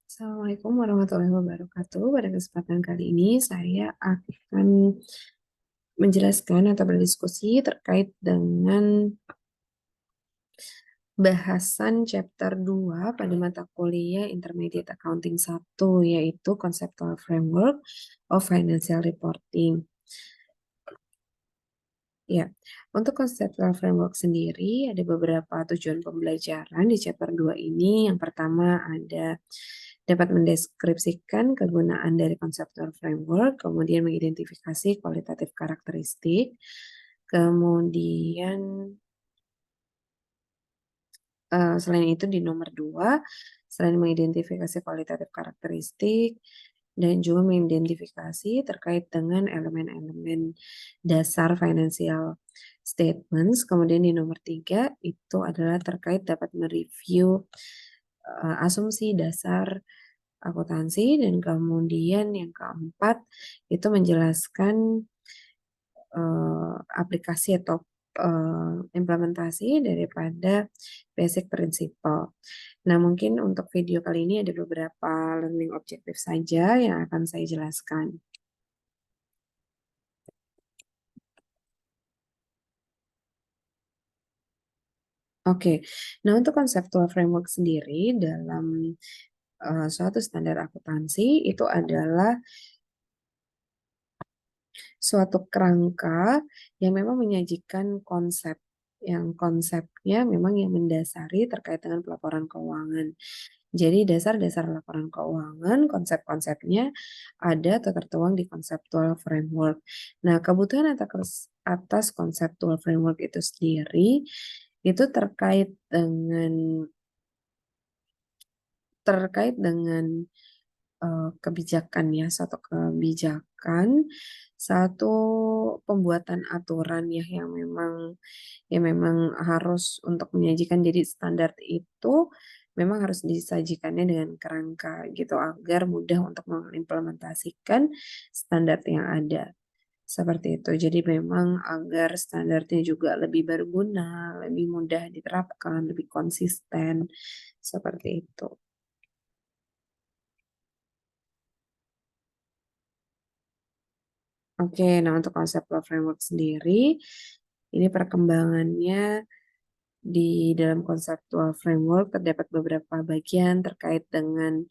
Assalamualaikum warahmatullahi wabarakatuh. Pada kesempatan kali ini saya akan menjelaskan atau berdiskusi terkait dengan bahasan chapter 2 pada mata kuliah Intermediate Accounting 1, yaitu Conceptual Framework of Financial Reporting. Ya, untuk conceptual framework sendiri ada beberapa tujuan pembelajaran di chapter 2 ini. Yang pertama ada dapat mendeskripsikan kegunaan dari conceptual framework, kemudian mengidentifikasi kualitatif karakteristik, kemudian selain itu di nomor 2, selain mengidentifikasi kualitatif karakteristik, dan juga mengidentifikasi terkait dengan elemen-elemen dasar financial statements. Kemudian di nomor 3 itu adalah terkait dapat mereview asumsi dasar akuntansi, dan kemudian yang keempat itu menjelaskan aplikasi atau implementasi daripada basic principle. Nah, mungkin untuk video kali ini ada beberapa learning objective saja yang akan saya jelaskan. Oke, nah untuk conceptual framework sendiri dalam suatu standar akuntansi itu adalah suatu kerangka yang memang menyajikan konsep, yang konsepnya memang yang mendasari terkait dengan pelaporan keuangan. Jadi dasar-dasar laporan keuangan, konsep-konsepnya ada atau tertuang di conceptual framework. Nah, kebutuhan atas conceptual framework itu sendiri itu terkait dengan kebijakan ya, satu kebijakan, satu pembuatan aturan ya yang memang harus untuk menyajikan. Jadi standar itu memang harus disajikannya dengan kerangka gitu agar mudah untuk mengimplementasikan standar yang ada. Seperti itu. Jadi memang agar standarnya juga lebih berguna, lebih mudah diterapkan, lebih konsisten. Seperti itu. Oke, nah untuk konsep law framework sendiri, ini perkembangannya di dalam conceptual framework terdapat beberapa bagian terkait dengan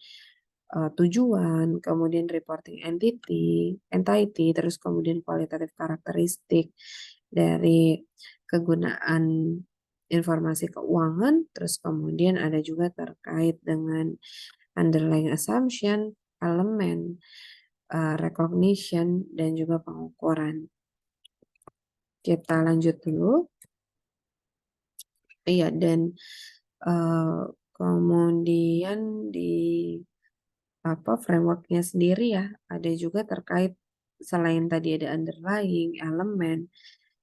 tujuan, kemudian reporting entity, terus kemudian kualitatif karakteristik dari kegunaan informasi keuangan, terus kemudian ada juga terkait dengan underlying assumption, elemen, recognition, dan juga pengukuran. Kita lanjut dulu. Iya, dan kemudian di frameworknya sendiri ya, ada juga terkait selain tadi ada underlying, elemen,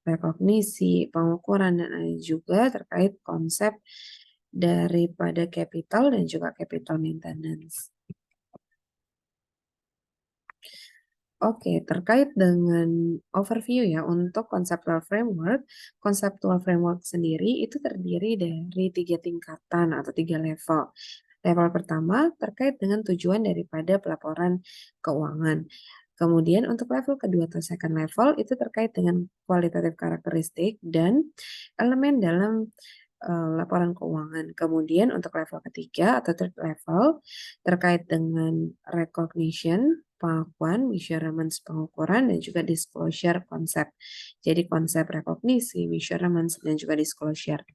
rekognisi, pengukuran, dan ada juga terkait konsep daripada capital dan juga capital maintenance. Oke, terkait dengan overview ya untuk conceptual framework sendiri itu terdiri dari 3 tingkatan atau 3 level. Level pertama terkait dengan tujuan daripada pelaporan keuangan. Kemudian untuk level kedua atau second level itu terkait dengan kualitatif karakteristik dan elemen dalam laporan keuangan. Kemudian untuk level ketiga atau third level terkait dengan recognition, pengakuan, measurements, pengukuran, dan juga disclosure konsep. Jadi konsep rekognisi, measurements, dan juga disclosure.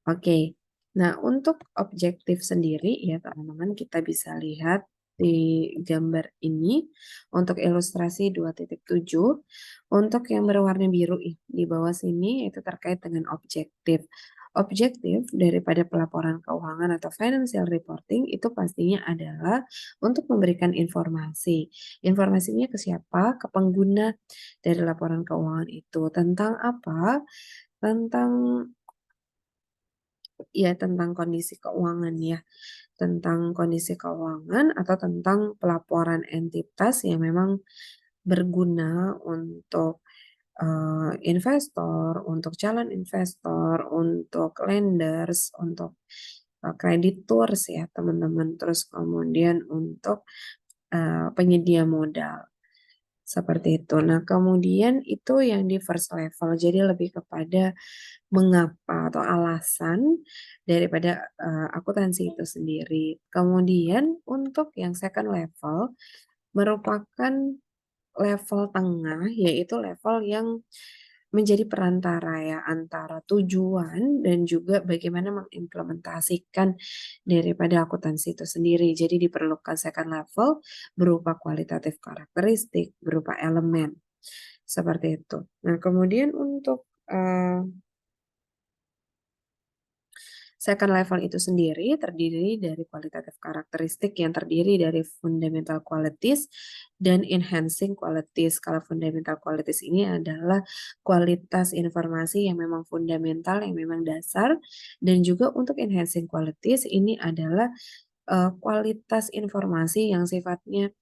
Oke, nah untuk objektif sendiri ya teman-teman kita bisa lihat di gambar ini untuk ilustrasi 2.7. Untuk yang berwarna biru di bawah sini itu terkait dengan objektif. Objektif daripada pelaporan keuangan atau financial reporting itu pastinya adalah untuk memberikan informasi. Informasinya ke siapa? Ke pengguna dari laporan keuangan itu. Tentang apa? Tentang tentang kondisi keuangan ya, tentang kondisi keuangan atau tentang pelaporan entitas yang memang berguna untuk investor, untuk calon investor, untuk lenders, untuk creditors ya teman-teman. Terus kemudian untuk penyedia modal. Seperti itu. Nah, kemudian itu yang di first level. Jadi lebih kepada mengapa atau alasan daripada akuntansi itu sendiri. Kemudian untuk yang second level merupakan level tengah, yaitu level yang menjadi perantara ya antara tujuan dan juga bagaimana mengimplementasikan daripada akuntansi itu sendiri. Jadi diperlukan second level berupa kualitatif karakteristik, berupa elemen seperti itu. Nah, kemudian untuk second level itu sendiri terdiri dari kualitatif karakteristik yang terdiri dari fundamental qualities dan enhancing qualities. Kalau fundamental qualities ini adalah kualitas informasi yang memang fundamental, yang memang dasar. Dan juga untuk enhancing qualities ini adalah kualitas informasi yang sifatnya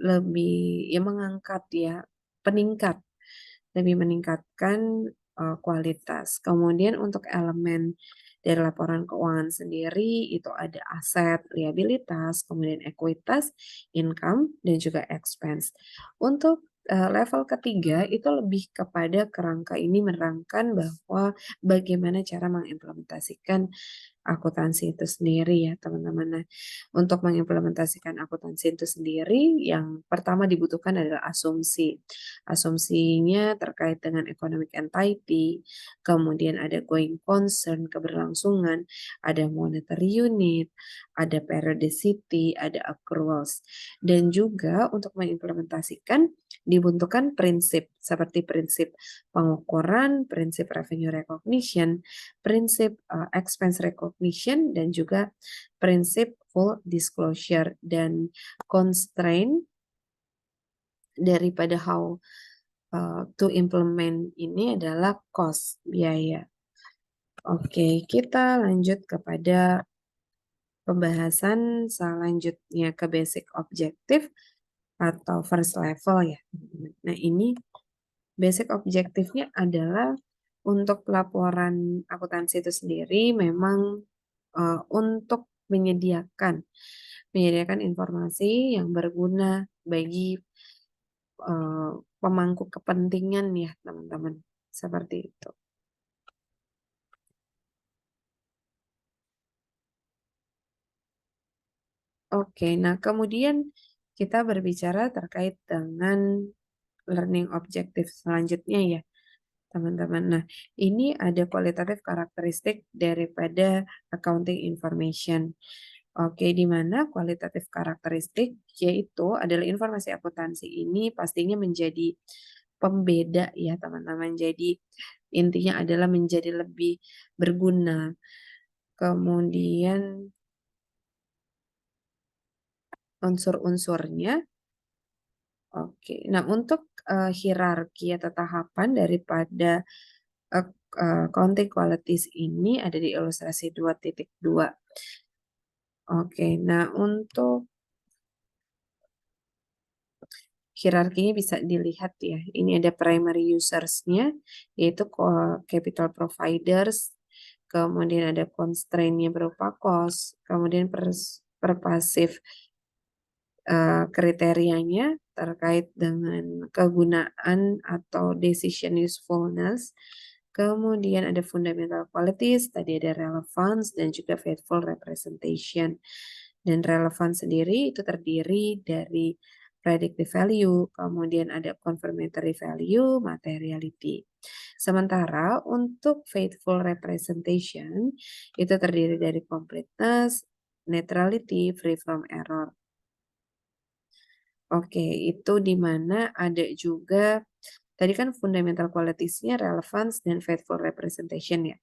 lebih ya mengangkat ya, peningkat, lebih meningkatkan kualitas. Kemudian untuk elemen dari laporan keuangan sendiri itu ada aset, liabilitas, kemudian ekuitas, income, dan juga expense. Untuk level ketiga itu lebih kepada kerangka ini menerangkan bahwa bagaimana cara mengimplementasikan akuntansi itu sendiri ya teman-teman. Nah, untuk mengimplementasikan akuntansi itu sendiri, yang pertama dibutuhkan adalah asumsi. Asumsinya terkait dengan economic entity, kemudian ada going concern, keberlangsungan, ada monetary unit, ada periodicity, ada accruals. Dan juga untuk mengimplementasikan dibutuhkan prinsip seperti prinsip pengukuran, prinsip revenue recognition, prinsip expense recognition, dan juga prinsip full disclosure dan constraint daripada how to implement ini adalah cost, biaya. Oke, kita lanjut kepada pembahasan selanjutnya ke basic objective atau first level ya. Nah, ini basic objektifnya adalah untuk pelaporan akuntansi itu sendiri memang untuk menyediakan informasi yang berguna bagi eh, pemangku kepentingan ya teman-teman. Seperti itu. Oke, nah kemudian kita berbicara terkait dengan learning objective selanjutnya ya teman-teman. Nah, ini ada kualitatif karakteristik daripada accounting information. Oke, di mana kualitatif karakteristik yaitu adalah informasi akuntansi ini pastinya menjadi pembeda ya teman-teman. Jadi intinya adalah menjadi lebih berguna. Kemudian unsur-unsurnya. Oke, nah untuk hierarki atau tahapan daripada uh, counting qualities ini ada di ilustrasi 2.2. Oke, nah untuk hierarkinya bisa dilihat ya. Ini ada primary users-nya, yaitu capital providers, kemudian ada constraint-nya berupa cost, kemudian pervasive kriterianya terkait dengan kegunaan atau decision usefulness. Kemudian ada fundamental qualities, tadi ada relevance dan juga faithful representation. Dan relevance sendiri itu terdiri dari predictive value, kemudian ada confirmatory value, materiality. Sementara untuk faithful representation itu terdiri dari completeness, neutrality, free from error. Oke, itu di mana ada juga, tadi kan fundamental qualities-nya relevance dan faithful representation ya.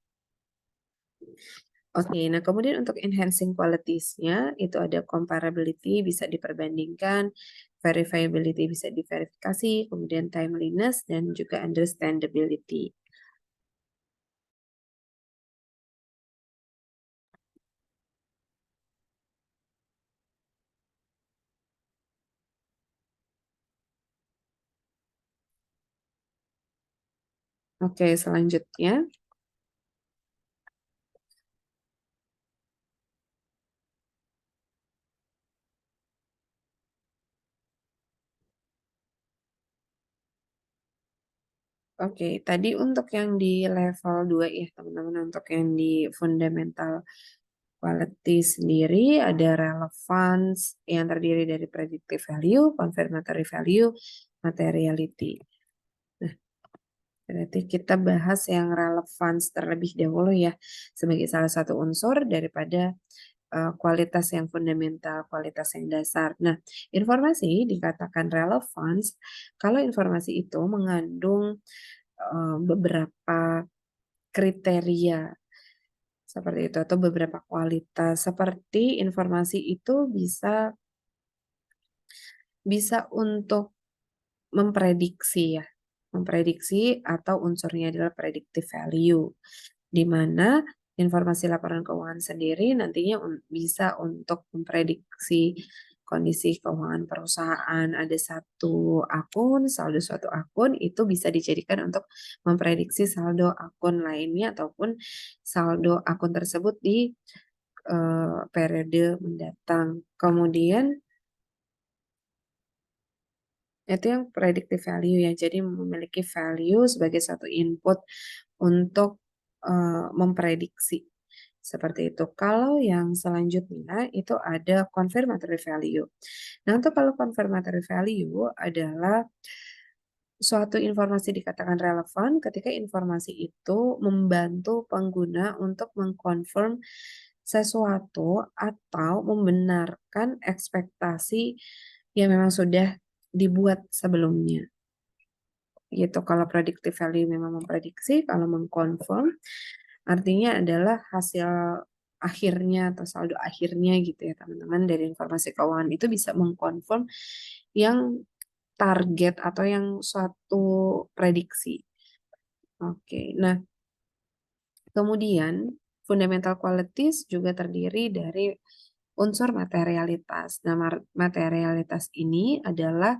Oke, nah kemudian untuk enhancing qualities-nya itu ada comparability bisa diperbandingkan, verifiability bisa diverifikasi, kemudian timeliness dan juga understandability. Oke, selanjutnya Oke, tadi untuk yang di level 2 ya teman-teman, untuk yang di fundamental quality sendiri ada relevance yang terdiri dari predictive value, confirmatory value, materiality. Nah, berarti kita bahas yang relevance terlebih dahulu ya, sebagai salah satu unsur daripada kualitas yang fundamental, kualitas yang dasar. Nah, informasi dikatakan relevance kalau informasi itu mengandung beberapa kriteria seperti itu atau beberapa kualitas seperti informasi itu bisa untuk memprediksi ya, memprediksi atau unsurnya adalah predictive value, di mana informasi laporan keuangan sendiri nantinya bisa untuk memprediksi kondisi keuangan perusahaan. Ada satu akun, saldo suatu akun itu bisa dijadikan untuk memprediksi saldo akun lainnya ataupun saldo akun tersebut di periode mendatang. Kemudian itu yang predictive value ya, jadi memiliki value sebagai satu input untuk memprediksi. Seperti itu. Kalau yang selanjutnya itu ada confirmatory value. Nah, untuk kalau confirmatory value adalah suatu informasi dikatakan relevan ketika informasi itu membantu pengguna untuk mengkonfirm sesuatu atau membenarkan ekspektasi yang memang sudah dibuat sebelumnya. Gitu. Kalau predictive value memang memprediksi, kalau mengkonfirm artinya adalah hasil akhirnya atau saldo akhirnya gitu ya teman-teman dari informasi keuangan itu bisa mengkonfirm yang target atau yang suatu prediksi. Oke, nah kemudian fundamental qualities juga terdiri dari unsur materialitas. Nah, materialitas ini adalah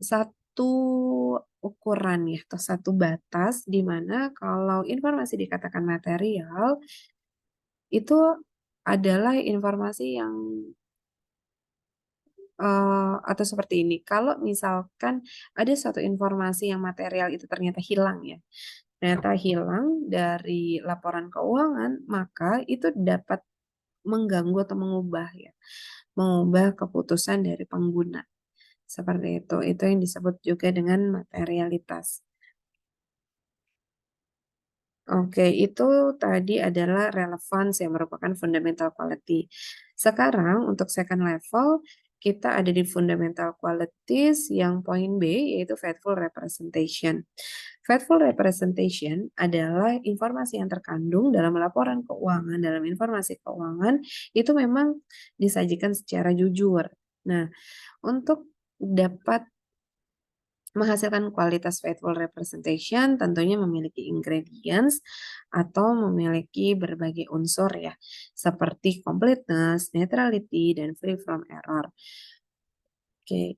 satu ukuran ya atau satu batas di mana kalau informasi dikatakan material itu adalah informasi yang atau seperti ini. Kalau misalkan ada suatu informasi yang material itu ternyata hilang ya, ternyata hilang dari laporan keuangan, maka itu dapat mengganggu atau mengubah keputusan dari pengguna. Seperti itu. Itu yang disebut juga dengan materialitas. Oke, itu tadi adalah relevance yang merupakan fundamental quality. Sekarang untuk second level, kita ada di fundamental qualities yang poin B, yaitu faithful representation. Faithful representation adalah informasi yang terkandung dalam laporan keuangan, dalam informasi keuangan, itu memang disajikan secara jujur. Nah, untuk dapat menghasilkan kualitas faithful representation tentunya memiliki ingredients atau memiliki berbagai unsur ya, seperti completeness, neutrality, dan free from error. Oke.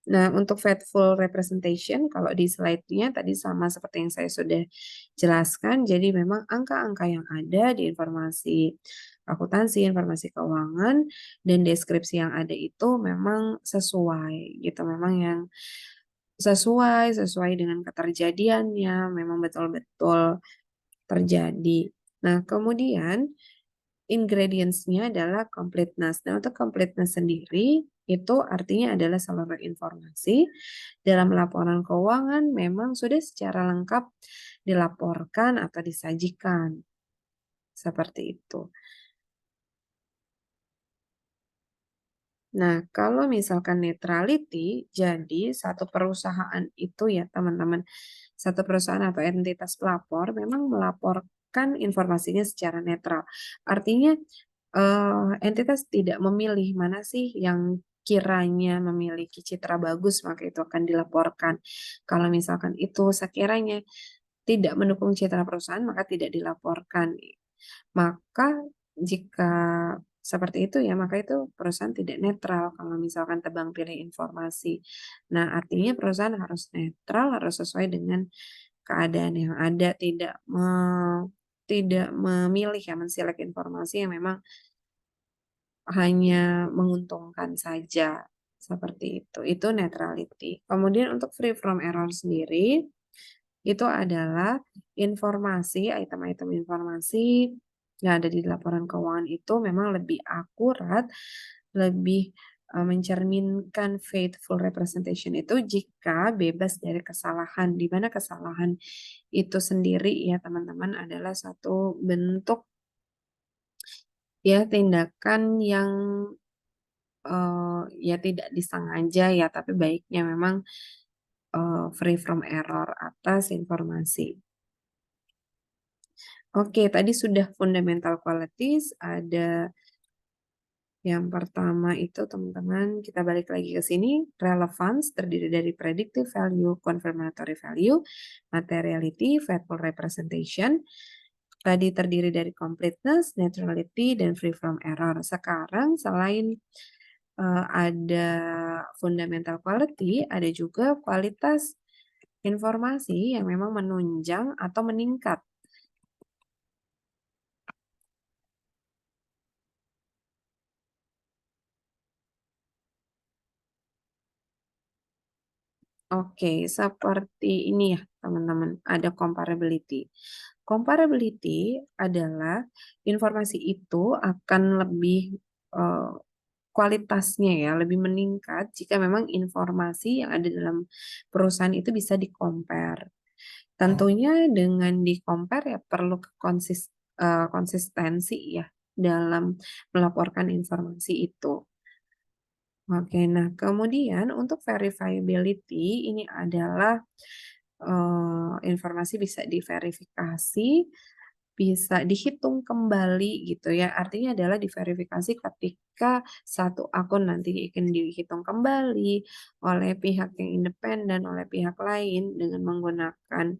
Nah, untuk faithful representation, kalau di slide-nya tadi sama seperti yang saya sudah jelaskan, jadi memang angka-angka yang ada di informasi akuntansi, informasi keuangan, dan deskripsi yang ada itu memang sesuai gitu, memang yang sesuai dengan keterjadiannya, memang betul-betul terjadi. Nah, kemudian ingredients-nya adalah completeness. Nah, untuk completeness sendiri itu artinya adalah seluruh informasi dalam laporan keuangan memang sudah secara lengkap dilaporkan atau disajikan. Seperti itu. Nah, kalau misalkan neutrality, jadi satu perusahaan itu ya teman-teman, satu perusahaan atau entitas pelapor memang melaporkan informasinya secara netral. Artinya entitas tidak memilih mana sih yang kiranya memiliki citra bagus, maka itu akan dilaporkan. Kalau misalkan itu sekiranya tidak mendukung citra perusahaan, maka tidak dilaporkan. Maka jika seperti itu ya, maka itu perusahaan tidak netral kalau misalkan tebang pilih informasi. Nah, artinya perusahaan harus netral, harus sesuai dengan keadaan yang ada, tidak memilih ya, menselek informasi yang memang hanya menguntungkan saja. Seperti itu. Itu neutrality. Kemudian untuk free from error sendiri, itu adalah informasi, item-item informasi yang ada di laporan keuangan itu memang lebih akurat, lebih mencerminkan faithful representation itu jika bebas dari kesalahan, di mana kesalahan itu sendiri ya teman-teman adalah satu bentuk ya tindakan yang ya tidak disengaja ya, tapi baiknya memang free from error atas informasi. Oke, tadi sudah fundamental qualities, ada yang pertama itu teman-teman, kita balik lagi ke sini, relevance terdiri dari predictive value, confirmatory value, materiality, faithful representation. Tadi terdiri dari completeness, neutrality, dan free from error. Sekarang selain ada fundamental quality, ada juga kualitas informasi yang memang menunjang atau meningkat. Oke, seperti ini ya teman-teman, ada comparability. Comparability adalah informasi itu akan lebih eh, kualitasnya ya, lebih meningkat jika memang informasi yang ada dalam perusahaan itu bisa di-compare. Tentunya dengan di-compare ya perlu konsistensi ya dalam melaporkan informasi itu. Oke, nah kemudian untuk verifiability ini adalah informasi bisa diverifikasi, bisa dihitung kembali gitu ya. Artinya adalah diverifikasi ketika satu akun nanti akan dihitung kembali oleh pihak yang independen, oleh pihak lain dengan menggunakan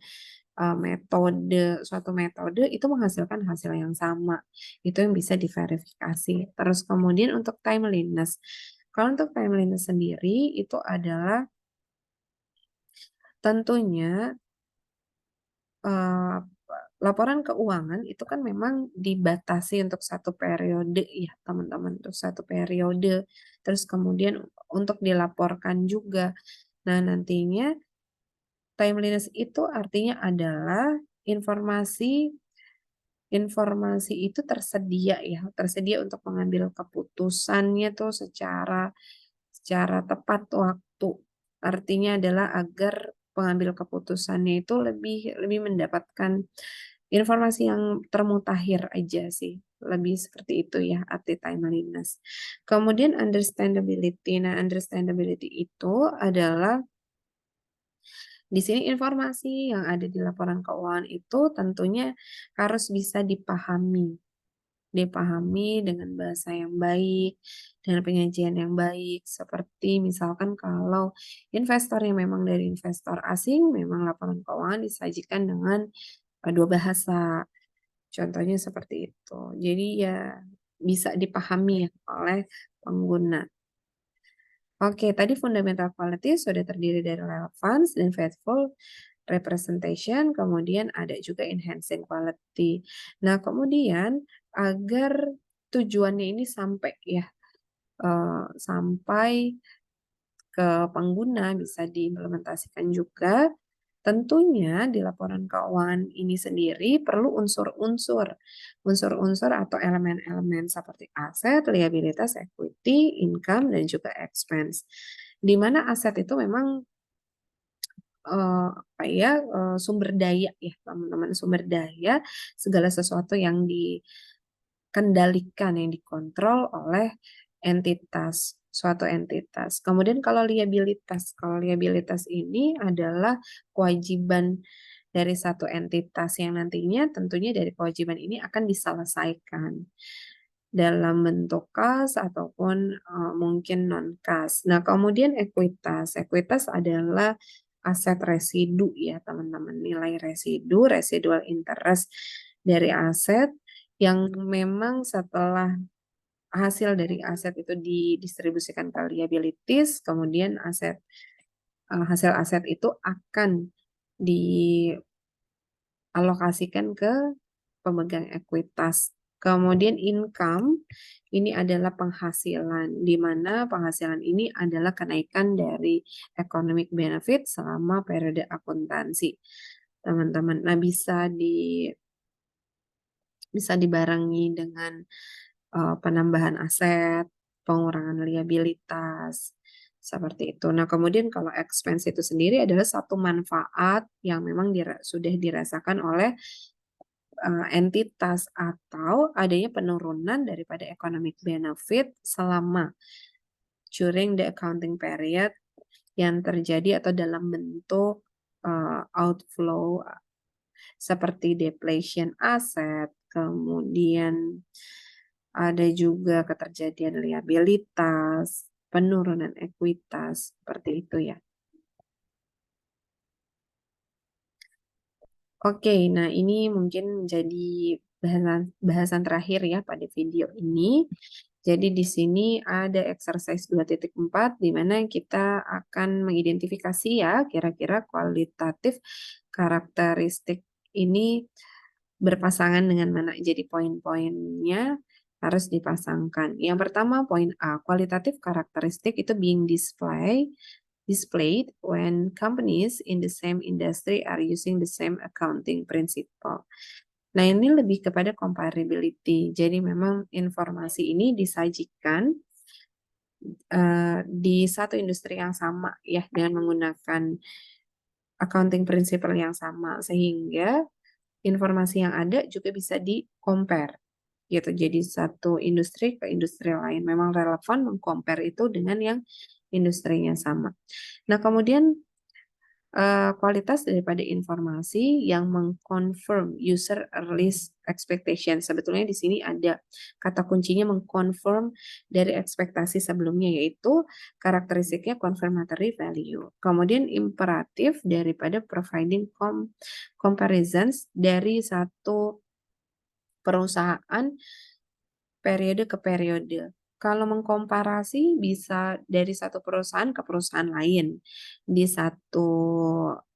suatu metode itu menghasilkan hasil yang sama. Itu yang bisa diverifikasi. Terus kemudian untuk timeliness. Kalau untuk timeliness sendiri itu adalah tentunya eh, laporan keuangan itu kan memang dibatasi untuk satu periode ya teman-teman, untuk satu periode. Terus kemudian untuk dilaporkan juga. Nah, nantinya timeliness itu artinya adalah informasi informasi itu tersedia ya, tersedia untuk mengambil keputusannya tuh secara tepat waktu. Artinya adalah agar pengambil keputusannya itu lebih lebih mendapatkan informasi yang termutakhir aja sih. Lebih seperti itu ya arti timeliness. Kemudian understandability. Nah, understandability itu adalah di sini informasi yang ada di laporan keuangan itu tentunya harus bisa dipahami dengan bahasa yang baik, dengan penyajian yang baik. Seperti misalkan kalau investor yang memang dari investor asing, memang laporan keuangan disajikan dengan dua bahasa. Contohnya seperti itu. Jadi ya bisa dipahami ya oleh pengguna. Oke, tadi fundamental quality sudah terdiri dari relevance dan faithful representation, kemudian ada juga enhancing quality. Nah, kemudian agar tujuannya ini sampai ya sampai ke pengguna bisa diimplementasikan juga. Tentunya di laporan keuangan ini sendiri perlu unsur-unsur atau elemen-elemen seperti aset, liabilitas, equity, income, dan juga expense. Di mana aset itu memang apa ya sumber daya ya teman-teman, sumber daya segala sesuatu yang dikendalikan, yang dikontrol oleh suatu entitas. Kemudian kalau liabilitas ini adalah kewajiban dari satu entitas yang nantinya tentunya dari kewajiban ini akan diselesaikan dalam bentuk kas ataupun mungkin non kas. Nah, kemudian ekuitas. Ekuitas adalah aset residu ya, teman-teman. Nilai residu, residual interest dari aset yang memang setelah hasil dari aset itu didistribusikan ke liabilities, kemudian hasil aset itu akan dialokasikan ke pemegang ekuitas. Kemudian income ini adalah penghasilan, di mana penghasilan ini adalah kenaikan dari economic benefit selama periode akuntansi. teman-teman. Nah, bisa dibarengi dengan penambahan aset, pengurangan liabilitas, seperti itu. Nah, kemudian kalau expense itu sendiri adalah satu manfaat yang memang sudah dirasakan oleh entitas atau adanya penurunan daripada economic benefit selama during the accounting period yang terjadi atau dalam bentuk outflow seperti depletion aset, kemudian ada juga keterjadian liabilitas, penurunan ekuitas, seperti itu ya. Oke, nah ini mungkin menjadi bahasan terakhir ya pada video ini. Jadi di sini ada exercise 2.4 di mana kita akan mengidentifikasi ya kira-kira kualitatif karakteristik ini berpasangan dengan mana. Jadi poin-poinnya harus dipasangkan. Yang pertama poin A, kualitatif karakteristik itu being displayed when companies in the same industry are using the same accounting principle. Nah, ini lebih kepada comparability. Jadi memang informasi ini disajikan di satu industri yang sama ya dengan menggunakan accounting principle yang sama sehingga informasi yang ada juga bisa di-compare gitu. Jadi satu industri ke industri lain memang relevan meng-compare itu dengan yang industrinya sama. Nah, kemudian kualitas daripada informasi yang mengconfirm user release expectation. Sebetulnya di sini ada kata kuncinya mengconfirm dari ekspektasi sebelumnya, yaitu karakteristiknya confirmatory value. Kemudian imperatif daripada providing comparisons dari satu perusahaan periode ke periode. Kalau mengkomparasi bisa dari satu perusahaan ke perusahaan lain di satu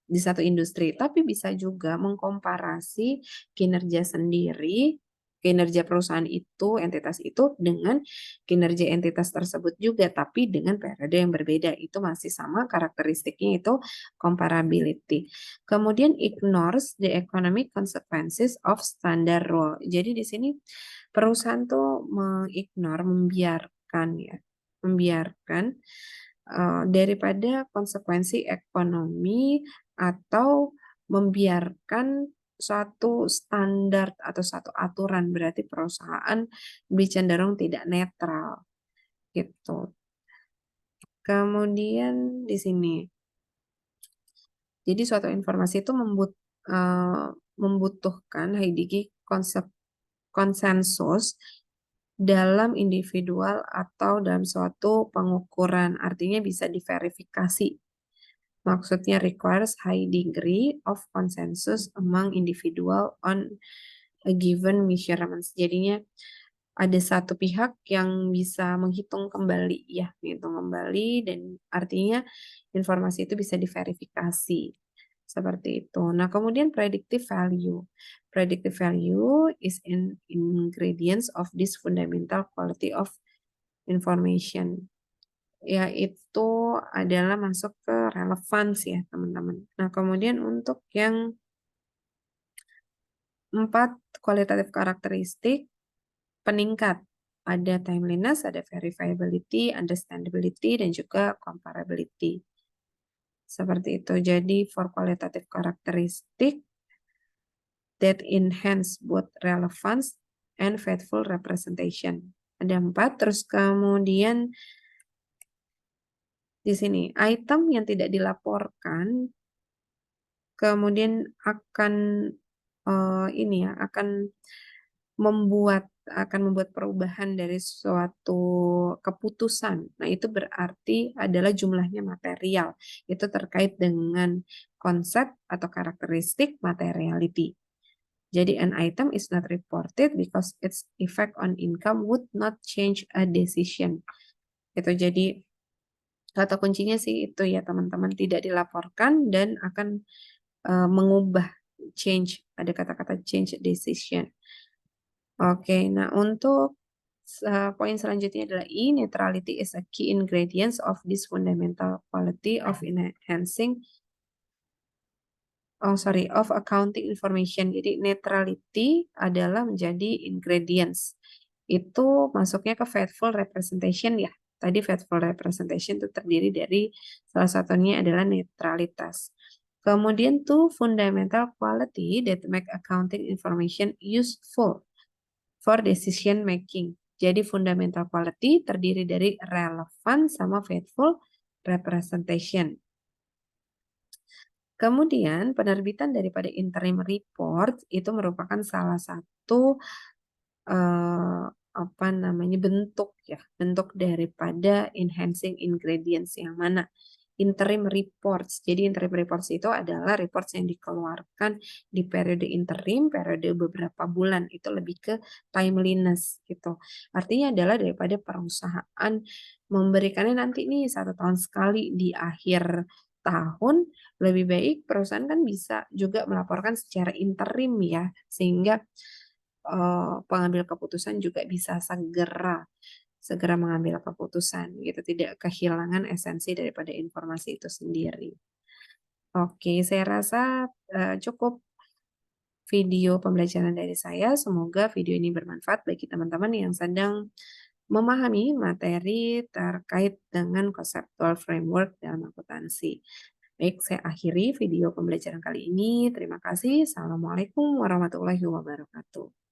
di satu industri, tapi bisa juga mengkomparasi kinerja sendiri, kinerja perusahaan itu, entitas itu dengan kinerja entitas tersebut juga, tapi dengan periode yang berbeda. Itu masih sama karakteristiknya itu comparability. Kemudian ignores the economic consequences of standard rule. Jadi di sini perusahaan tuh membiarkan daripada konsekuensi ekonomi atau membiarkan suatu standar atau satu aturan, berarti perusahaan lebih cenderung tidak netral gitu. Kemudian di sini, jadi suatu informasi itu membutuhkan Heidegger konsensus dalam individual atau dalam suatu pengukuran, artinya bisa diverifikasi. Maksudnya requires high degree of consensus among individual on a given measurements. Jadinya ada satu pihak yang bisa menghitung kembali dan artinya informasi itu bisa diverifikasi. Seperti itu. Nah, kemudian predictive value. Predictive value is an ingredients of this fundamental quality of information. Yaitu adalah masuk ke relevance ya, teman-teman. Nah, kemudian untuk yang 4 kualitatif karakteristik peningkat. Ada timeliness, ada verifiability, understandability, dan juga comparability. Seperti itu. Jadi, for qualitative karakteristik that enhance both relevance and faithful representation. Ada 4. Terus kemudian di sini item yang tidak dilaporkan kemudian akan membuat perubahan dari suatu keputusan. Nah, itu berarti adalah jumlahnya material. Itu terkait dengan konsep atau karakteristik materiality. Jadi an item is not reported because its effect on income would not change a decision. Itu jadi kata kuncinya sih itu ya teman-teman, tidak dilaporkan dan akan mengubah change, ada kata-kata change decision. Oke, nah untuk poin selanjutnya adalah neutrality is a key ingredient of this fundamental quality of enhancing of accounting information. Jadi neutrality adalah menjadi ingredients. Itu masuknya ke faithful representation ya. Tadi faithful representation itu terdiri dari salah satunya adalah netralitas. Kemudian tuh fundamental quality that make accounting information useful for decision making. Jadi fundamental quality terdiri dari relevan sama faithful representation. Kemudian penerbitan daripada interim report itu merupakan salah satu eh, apa namanya bentuk daripada enhancing ingredients yang mana interim reports. Jadi interim reports itu adalah reports yang dikeluarkan di periode interim, periode beberapa bulan. Itu lebih ke timeliness gitu. Artinya adalah daripada perusahaan memberikannya nanti nih 1 tahun sekali di akhir tahun, lebih baik perusahaan kan bisa juga melaporkan secara interim ya, sehingga pengambil keputusan juga bisa segera mengambil keputusan gitu, tidak kehilangan esensi daripada informasi itu sendiri. Oke, saya rasa cukup video pembelajaran dari saya. Semoga video ini bermanfaat bagi teman-teman yang sedang memahami materi terkait dengan conceptual framework dalam akuntansi. Baik, saya akhiri video pembelajaran kali ini. Terima kasih. Assalamualaikum warahmatullahi wabarakatuh.